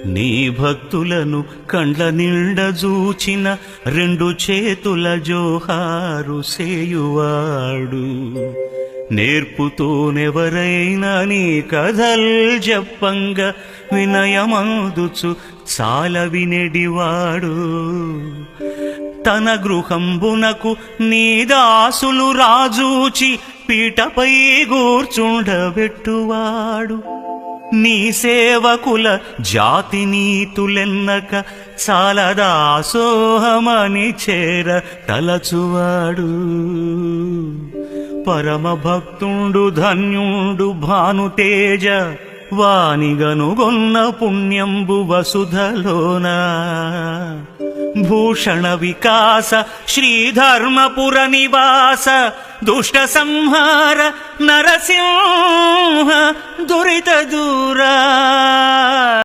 నీ భక్తులను కండ్ల నిండ జూచిన రెండు చేతుల జోహారు సేయువాడు. నేర్పుతోనెవరైనా నీ కథల్ చెప్పంగ వినయమందుచు చాల వినెడివాడు. తన గృహంబునకు నీ దాసులు రాజూచి పీటపై గూర్చుండబెట్టువాడు. నీ సేవకుల జాతి నీతులెన్నక చాలదాసోహమని చేర తలచువాడు. పరమ భక్తుండు ధన్యుండు భానుతేజ వానిగనుగొన్న పుణ్యంబు వసుధలోనా. భూషణ వికాస శ్రీధర్మపుర నివాస దుష్ట సంహార నరసింహ దురిత దూరా.